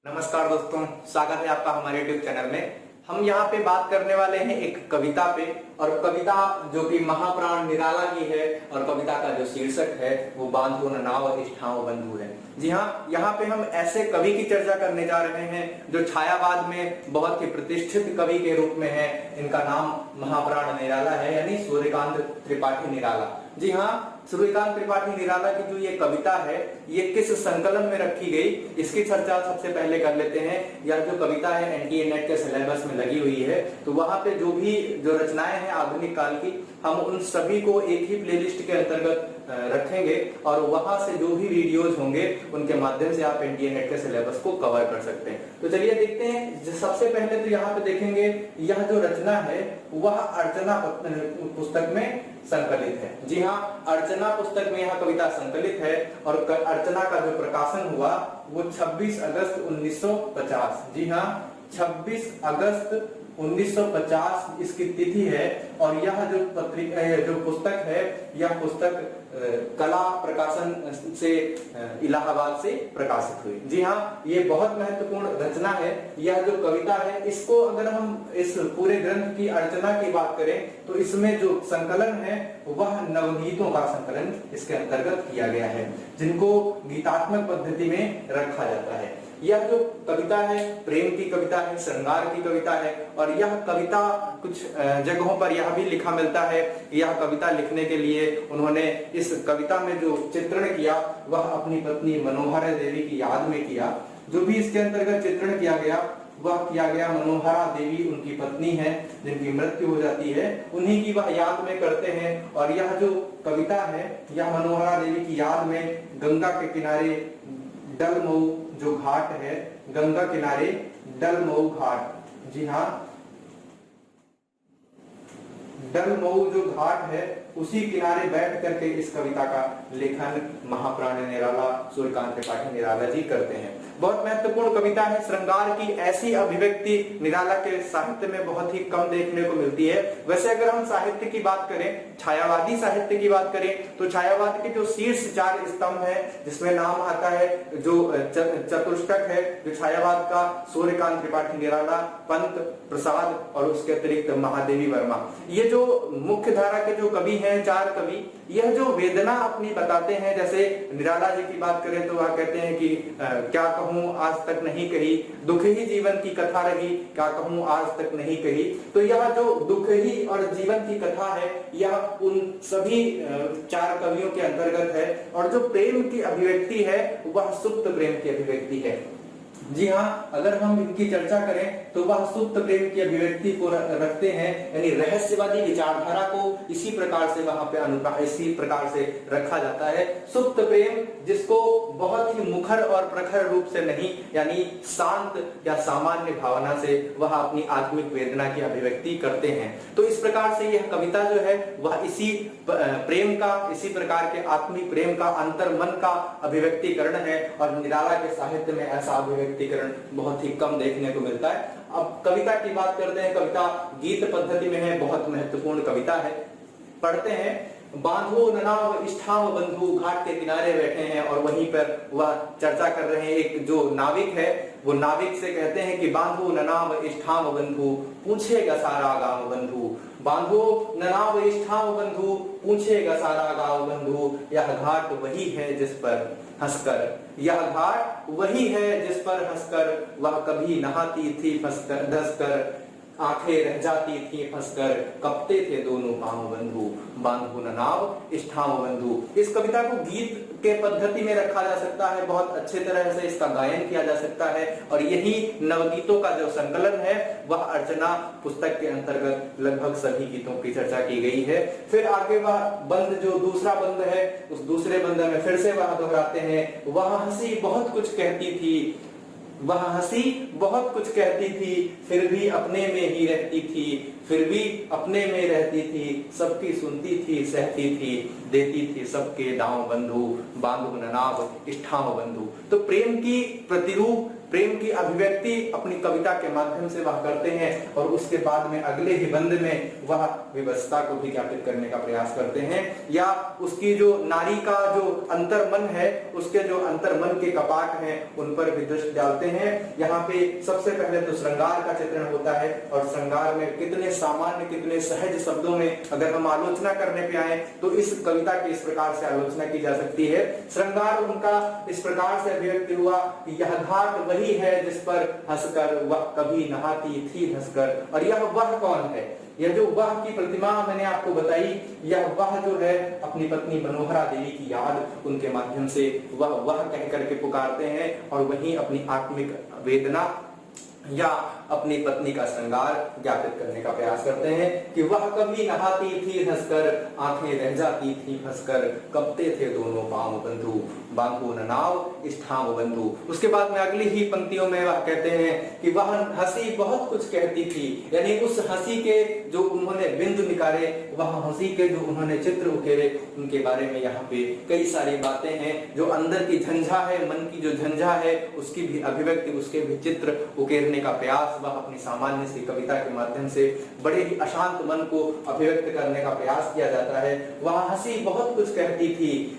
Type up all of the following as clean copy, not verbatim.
नमस्कार दोस्तों, स्वागत है आपका हमारे YouTube चैनल में। हम यहाँ पे बात करने वाले हैं एक कविता पे, और कविता जो कि महाप्राण निराला की है, और कविता का जो शीर्षक है वो बांधो न नाव इष्ठाओ बंधु है। जी हाँ, यहाँ पे हम ऐसे कवि की चर्चा करने जा रहे हैं जो छायावाद में बहुत ही प्रतिष्ठित कवि के रूप में है। इनका नाम महाप्राण निराला है, यानी सूर्यकांत त्रिपाठी निराला। जी हाँ, सूर्यकांत त्रिपाठी निराला की जो ये कविता है ये किस संकलन में रखी गई, इसकी चर्चा सबसे पहले कर लेते हैं। यह जो कविता है एनटीए नेट के सिलेबस में लगी हुई है, तो वहां पे जो रचनाएं हैं आधुनिक काल की, हम उन सभी को एक ही प्लेलिस्ट के अंतर्गत रखेंगे, और वहां से जो भी वीडियोज होंगे उनके माध्यम से आप एनटीए नेट के सिलेबस को कवर कर सकते हैं। तो चलिए देखते हैं। सबसे पहले तो यहाँ पे देखेंगे, यह जो रचना है वह अर्चना पुस्तक में संकलित है। जी हाँ, अर्चना पुस्तक में यह कविता संकलित है, और अर्चना का जो प्रकाशन हुआ वो 26 अगस्त 1950। जी हाँ, 26 अगस्त 1950 इसकी तिथि है। और यह जो पत्रिका जो पुस्तक है, यह पुस्तक कला प्रकाशन से इलाहाबाद से प्रकाशित हुई। जी हाँ, ये बहुत महत्वपूर्ण रचना है। यह जो कविता है, इसको अगर हम इस पूरे ग्रंथ की अर्चना की बात करें तो इसमें जो संकलन है वह नवगीतों का संकलन इसके अंतर्गत किया गया है, जिनको गीतात्मक पद्धति में रखा जाता है। यह जो कविता है प्रेम की कविता है, श्रृंगार की कविता है, और यह कविता कुछ जगहों पर यह भी लिखा मिलता है। यह कविता लिखने के लिए उन्होंने इस कविता में जो चित्रण किया वह अपनी पत्नी मनोहरा देवी की याद में किया। जो भी इसके अंतर्गत चित्रण किया गया वह किया गया, मनोहरा देवी उनकी पत्नी है जिनकी मृत्यु हो जाती है, उन्हीं की वह याद में करते हैं। और यह जो कविता है यह मनोहरा देवी की याद में गंगा के किनारे डलमऊ जो घाट है, गंगा किनारे डलमऊ घाट। जी हाँ, डलमऊ जो घाट है उसी किनारे बैठ करके इस कविता का लेखन महाप्राण निराला सूर्यकांत त्रिपाठी निराला जी करते हैं। बहुत महत्वपूर्ण कविता है। श्रृंगार की ऐसी अभिव्यक्ति निराला के साहित्य में बहुत ही कम देखने को मिलती है। वैसे अगर हम साहित्य की बात करें, छायावादी साहित्य की बात करें, तो छायावाद के जो शीर्ष 4 स्तंभ है जिसमें नाम आता है जो चतुष्टक है जो छायावाद का, सूर्यकांत त्रिपाठी निराला, पंत प्रसाद और उसके अतिरिक्त महादेवी वर्मा। ये जो मुख्य धारा के जो कवि हैं, 4 कवि, यह जो वेदना अपनी बताते हैं। जैसे निराला जी की बात करें तो वह कहते हैं कि क्या कहूं आज तक नहीं कही, दुख ही जीवन की कथा रही, क्या कहूं आज तक नहीं कही। तो यह जो दुख ही और जीवन की कथा है यह उन सभी 4 कवियों के अंतर्गत है। और जो प्रेम की अभिव्यक्ति है वह सुप्त प्रेम की अभिव्यक्ति है। जी हाँ, अगर हम इनकी चर्चा करें तो वह सुप्त प्रेम की अभिव्यक्ति को रखते हैं, यानी रहस्यवादी विचारधारा को इसी प्रकार से वहां पे इसी प्रकार से रखा जाता है। सुप्त प्रेम जिसको बहुत ही मुखर और प्रखर रूप से नहीं, यानी शांत या सामान्य भावना से वह अपनी आत्मिक वेदना की अभिव्यक्ति करते हैं। तो इस प्रकार से यह कविता जो है वह इसी प्रेम का, इसी प्रकार के आत्मिक प्रेम का, अंतर्मन का अभिव्यक्तिकरण है। और निराला के साहित्य में ऐसा अभिव्यक्तिकरण बहुत ही कम देखने को मिलता है। अब कविता की बात करते हैं। कविता गीत पद्धति में है, बहुत महत्वपूर्ण कविता है। पढ़ते हैं। बांधो न नाव इष्ठाओ बंधु, घाट के किनारे बैठे हैं और वहीं पर वह चर्चा कर रहे हैं। एक जो नाविक है वो नाविक से कहते हैं कि बांधो न नाव इष्ठाओ बंधु, पूछेगा सारा गांव बंधु। बांधो न नाव इष्ठाओ बंधु, पूछेगा सारा गांव बंधु। यह घाट वही है जिस पर हंसकर, यह घाट वही है जिस पर हंसकर वह कभी नहाती थी फंसकर, धंसकर आंखें रह जाती थी फंसकर, कपते थे दोनों पांव बंधु। बांधो न नाव इष्ठाओ बंधु। इस कविता को गीत के पद्धति में रखा जा सकता है, बहुत अच्छे तरह से इसका गायन किया जा सकता है। और यही नवगीतों का जो संकलन है वह अर्चना पुस्तक के अंतर्गत लगभग सभी गीतों की चर्चा की गई है। फिर आगे वह बंद, जो दूसरा बंद है, उस दूसरे बंद में फिर से वह दोहराते हैं, वह हंसी बहुत कुछ कहती थी, वह हंसी बहुत कुछ कहती थी, फिर भी अपने में ही रहती थी, फिर भी अपने में रहती थी, सबकी सुनती थी, सहती थी, देती थी सबके दांव बंधु। बांधो न नाव इष्ठाओ बंधु। तो प्रेम की प्रतिरूप प्रेम की अभिव्यक्ति अपनी कविता के माध्यम से वह करते हैं और उसके बाद में अगले ही बंद में वह विवशता को भी ज्ञापित करने का प्रयास करते हैं, या उसकी जो नारी का जो अंतर्मन है, उसके जो अंतर्मन के कपाट हैं उन पर भी दृष्टि डालते हैं। यहाँ पे सबसे पहले तो श्रृंगार का चित्रण होता है और श्रृंगार में कितने सामान्य, कितने सहज शब्दों में अगर हम आलोचना करने पे आए तो इस कविता की इस प्रकार से आलोचना की जा सकती है। श्रृंगार उनका इस प्रकार से अभिव्यक्ति हुआ, यह घाट वही है जिस पर हंसकर वह कभी नहाती थी धंसकर। और यह वह कौन है? यह जो वह की प्रतिमा मैंने आपको बताई, यह वह जो है अपनी पत्नी मनोहरा देवी की याद उनके माध्यम से वह कह करके पुकारते हैं और वहीं अपनी आत्मिक वेदना या अपनी पत्नी का श्रृंगार ज्ञापित करने का प्रयास करते हैं कि वह कभी नहाती थी धंसकर, आंखें रह जाती थी फंसकर, कबते थे दोनों पांव बंधु, बांधो न नाव इष्ठाव बंधु। उसके बाद में अगली ही पंक्तियों में वह कहते हैं कि वह हंसी बहुत कुछ कहती थी, यानी उस हंसी के जो उन्होंने बिंदु निकाले, वह हंसी के जो उन्होंने चित्र उकेरे, उनके बारे में यहाँ पे कई सारी बातें हैं। जो अंदर की झंझा है, मन की जो झंझा है, उसकी भी अभिव्यक्ति, उसके भी चित्र उकेरने का प्रयास वह अपनी सामान्य सी कविता के माध्यम से बड़े ही अशांत मन को अभिव्यक्त करने का प्रयास किया जाता है। वह हंसी बहुत कुछ कहती थी,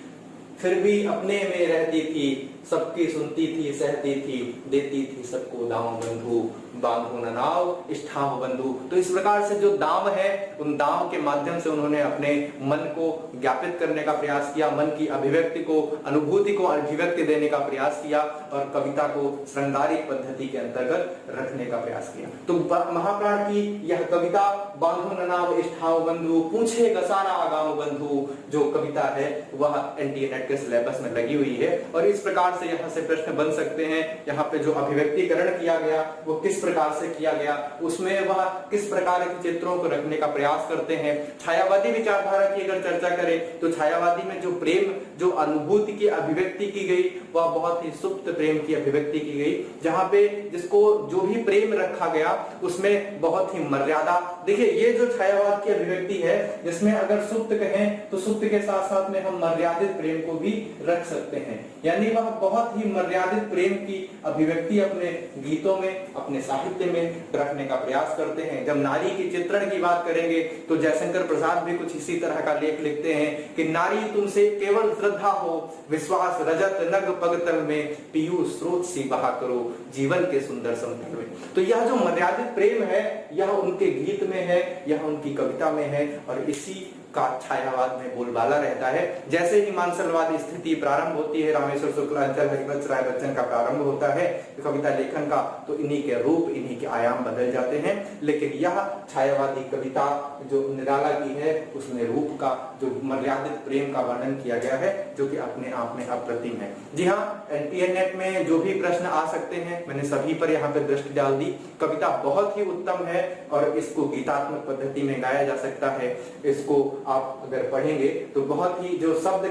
फिर भी अपने में रहती थी, सबकी सुनती थी, सहती थी, देती थी सबको दाम बंधु, बांधो न नाव इष्ठाव बंधु। तो इस प्रकार से जो दाम है, उन दाम के माध्यम से उन्होंने अपने मन को ज्ञापित करने का प्रयास किया, मन की अभिव्यक्ति को, अनुभूति को अभिव्यक्ति देने का प्रयास किया और कविता को श्रृंगारिक पद्धति के अंतर्गत रखने का प्रयास किया। तो महाप्राण की यह कविता बांधो न नाव इष्ठाव बंधु, पूछे गसाना आगाम बंधु, जो कविता है वह एनटीए नेट के सिलेबस में लगी हुई है। और इस प्रकार से यहाँ से प्रश्न बन सकते हैं, यहाँ पे जो अभिव्यक्तिकरण किया गया वो किस प्रकार से किया गया, उसमें वह किस प्रकार के चित्रों को रखने का प्रयास करते हैं। छायावादी विचारधारा की अगर चर्चा करें तो छायावादी में जो प्रेम, जो अनुभूति की अभिव्यक्ति की गई, वह बहुत ही सुप्त प्रेम की अभिव्यक्ति की गई, जहां पे जिसको जो भी प्रेम रखा गया उसमें बहुत ही मर्यादा। देखिए, ये जो छायावाद की अभिव्यक्ति है, जिसमें अगर सुप्त कहें तो सुप्त के साथ साथ में हम मर्यादित प्रेम को भी रख सकते हैं, यानी वह बहुत ही मर्यादित प्रेम की अभिव्यक्ति अपने गीतों में, अपने साहित्य में रखने का प्रयास करते हैं। जब नारी के चित्रण की बात करेंगे तो जयशंकर प्रसाद भी कुछ इसी तरह का लेख लिखते हैं कि नारी तुमसे केवल श्रद्धा हो, विश्वास रजत नग पगतल में, पीयूष स्रोत सी बहा करो जीवन के सुंदर समतल में। तो यह जो मर्यादित प्रेम है, यह उनके गीत में है, यह उनकी कविता में है और इसी का छायावाद में बोलबाला रहता है। जैसे ही मानसलवाद स्थिति प्रारंभ होती है, रामेश्वर शुक्लांचल, हरिवंश राय बच्चन का प्रारंभ होता है कविता लेखन का, तो इन्हीं के रूप, इन्हीं के आयाम बदल जाते हैं। लेकिन यह छायावादी कविता जो निराला की है, उसमें रूप का, जो मर्यादित प्रेम का वर्णन किया गया है, जो कि अपने आप में अप्रतिम है। जी हाँ, एनटीए नेट में जो भी प्रश्न आ सकते हैं, मैंने सभी पर यहाँ पे दृष्टि डाल दी। कविता बहुत ही उत्तम है और इसको गीतात्मक पद्धति में गाया जा सकता है। इसको आप अगर पढ़ेंगे तो बहुत ही जो शब्द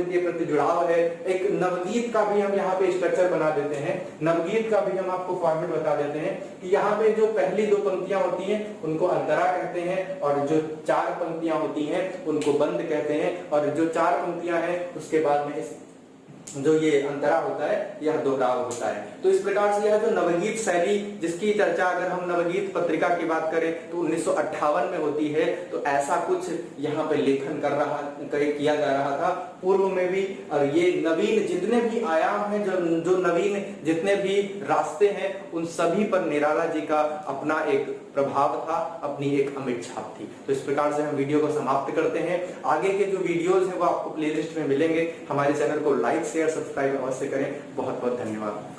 के प्रति जुड़ाव है, एक नवगीत का भी हम यहाँ पे स्ट्रक्चर बना देते हैं। नवगीत का भी हम आपको फॉर्मेट बता देते हैं कि यहाँ पे जो पहली दो पंक्तियां होती हैं उनको अंतरा कहते हैं और जो चार पंक्तियां होती हैं उनको बंद कहते हैं, और जो चार पंक्तियां हैं उसके बाद में जो ये अंतरा होता है यह दोहराव होता है। तो इस प्रकार से यह जो नवगीत शैली, जिसकी चर्चा अगर हम नवगीत पत्रिका की बात करें तो 1958 में होती है, तो ऐसा कुछ यहाँ पे लेखन किया जा रहा था पूर्व में भी। और ये नवीन जितने भी आयाम हैं, जो नवीन जितने भी रास्ते हैं, उन सभी पर निराला जी का अपना एक प्रभाव था, अपनी एक अमिट छाप थी। तो इस प्रकार से हम वीडियो को समाप्त करते हैं। आगे के जो वीडियोस हैं वो आपको प्लेलिस्ट में मिलेंगे। हमारे चैनल को लाइक शेयर सब्सक्राइब अवश्य करें। बहुत बहुत धन्यवाद।